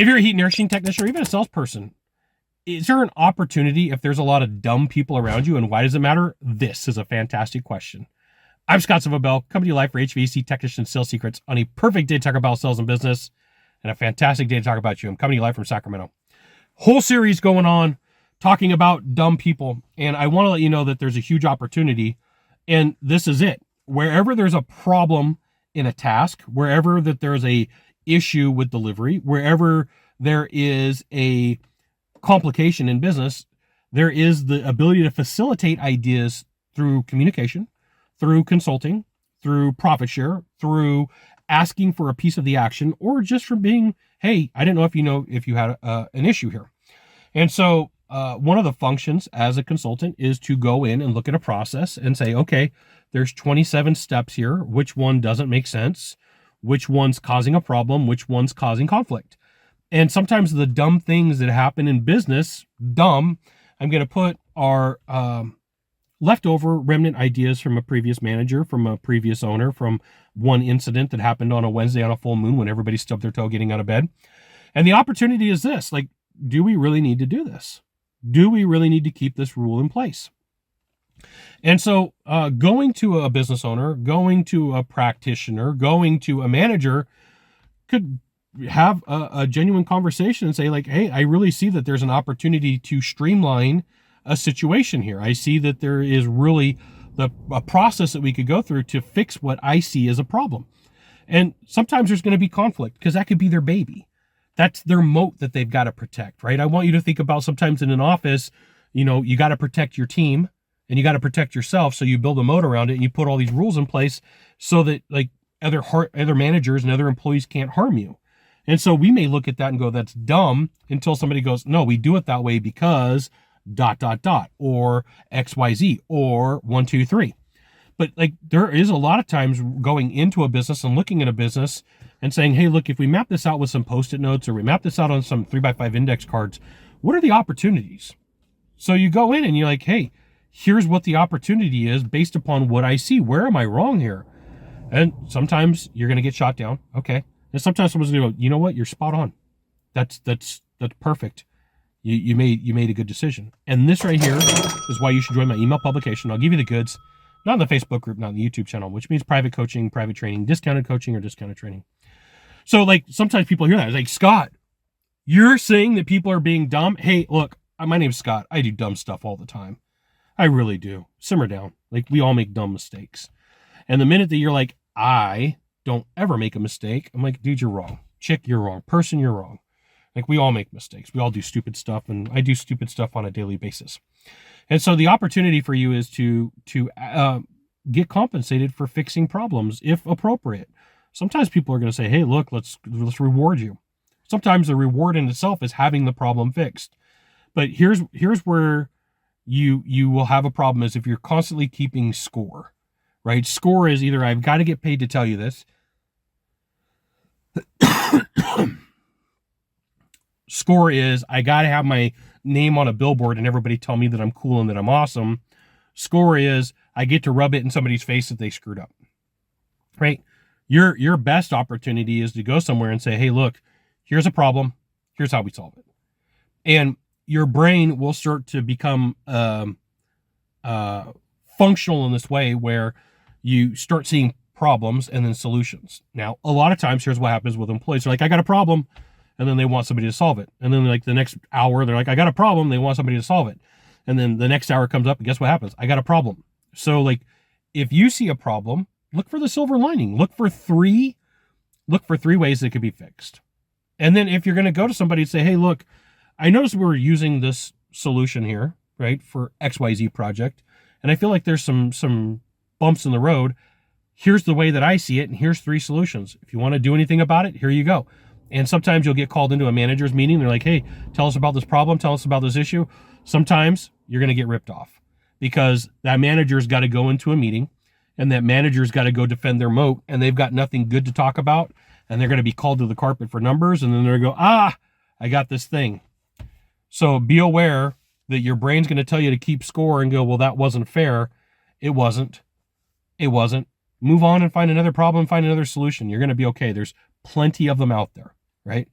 If you're a heat and air conditioning technician or even a salesperson, is there an opportunity if there's a lot of dumb people around you, and why does it matter? This is a fantastic question. I'm Scott Silverbell, coming to you live for HVAC Technician Sales Secrets on a perfect day to talk about sales and business and a fantastic day to talk about you. I'm coming to you live from Sacramento. Whole series going on talking about dumb people, and I want to let you know that there's a huge opportunity, and this is it. Wherever there's a problem in a task, wherever that there's a issue with delivery, wherever there is a complication in business, there is the ability to facilitate ideas through communication, through consulting, through profit share, through asking for a piece of the action, or just from being, hey, I didn't know if you had an issue here. And so one of the functions as a consultant is to go in and look at a process and say, okay, there's 27 steps here. Which one doesn't make sense? Which one's causing a problem? Which one's causing conflict? And sometimes the dumb things that happen in business, I'm going to put are leftover remnant ideas from a previous manager, from a previous owner, from one incident that happened on a Wednesday on a full moon when everybody stubbed their toe getting out of bed. And the opportunity is this, like, do we really need to do this? Do we really need to keep this rule in place? And so going to a business owner, going to a practitioner, going to a manager could have a genuine conversation and say, like, hey, I really see that there's an opportunity to streamline a situation here. I see that there is really a process that we could go through to fix what I see as a problem. And sometimes there's going to be conflict because that could be their baby. That's their moat that they've got to protect, right? I want you to think about sometimes in an office, you got to protect your team and you got to protect yourself. So you build a moat around it and you put all these rules in place so that like other managers and other employees can't harm you. And so we may look at that and go, that's dumb, until somebody goes, no, we do it that way because ... or XYZ or 1, 2, 3. But like there is a lot of times going into a business and looking at a business and saying, hey, look, if we map this out with some Post-it notes or we map this out on some 3x5 index cards, what are the opportunities? So you go in and you're like, hey, here's what the opportunity is based upon what I see. Where am I wrong here? And sometimes you're going to get shot down. Okay. And sometimes someone's going to go, you know what? You're spot on. That's perfect. You made a good decision. And this right here is why you should join my email publication. I'll give you the goods, not in the Facebook group, not in the YouTube channel, which means private coaching, private training, discounted coaching, or discounted training. So like sometimes people hear that. It's like, Scott, you're saying that people are being dumb? Hey, look, my name's Scott. I do dumb stuff all the time. I really do. Simmer down. Like we all make dumb mistakes. And the minute that you're like, I don't ever make a mistake, I'm like, dude, you're wrong. Chick, you're wrong. Person, you're wrong. Like we all make mistakes. We all do stupid stuff, and I do stupid stuff on a daily basis. And so the opportunity for you is to get compensated for fixing problems if appropriate. Sometimes people are going to say, hey, look, let's reward you. Sometimes the reward in itself is having the problem fixed. But here's where you will have a problem is if you're constantly keeping score, right? Score is either I've got to get paid to tell you this. Score is I got to have my name on a billboard and everybody tell me that I'm cool and that I'm awesome. Score is I get to rub it in somebody's face that they screwed up, right? Your best opportunity is to go somewhere and say, hey, look, here's a problem. Here's how we solve it. And your brain will start to become functional in this way where you start seeing problems and then solutions. Now, a lot of times, here's what happens with employees. They're like, I got a problem. And then they want somebody to solve it. And then like the next hour, they're like, I got a problem. They want somebody to solve it. And then the next hour comes up and guess what happens? I got a problem. So like, if you see a problem, look for the silver lining. Look for three ways that could be fixed. And then if you're going to go to somebody and say, hey, look, I noticed we're using this solution here, right, for XYZ project. And I feel like there's some bumps in the road. Here's the way that I see it. And here's 3 solutions. If you want to do anything about it, here you go. And sometimes you'll get called into a manager's meeting. They're like, hey, tell us about this problem. Tell us about this issue. Sometimes you're going to get ripped off because that manager's got to go into a meeting and that manager's got to go defend their moat and they've got nothing good to talk about. And they're going to be called to the carpet for numbers. And then they're going to go, I got this thing. So be aware that your brain's going to tell you to keep score and go, well, that wasn't fair. It wasn't. Move on and find another problem, find another solution. You're going to be okay. There's plenty of them out there. Right?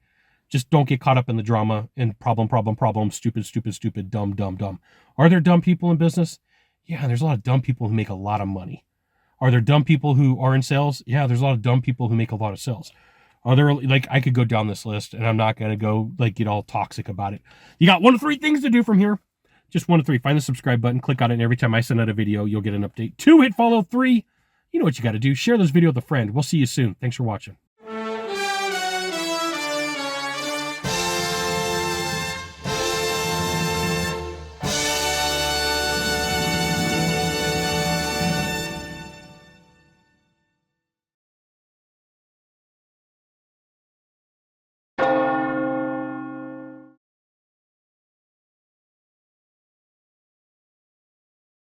Just don't get caught up in the drama and problem, stupid, dumb. Are there dumb people in business? Yeah, there's a lot of dumb people who make a lot of money. Are there dumb people who are in sales? Yeah, there's a lot of dumb people who make a lot of sales. Are there, like, I could go down this list and I'm not going to go, like, get all toxic about it. You got 1 of 3 things to do from here. Just 1 of 3. Find the subscribe button, click on it, and every time I send out a video, you'll get an update. 2, hit follow. 3, you know what you got to do. Share this video with a friend. We'll see you soon. Thanks for watching.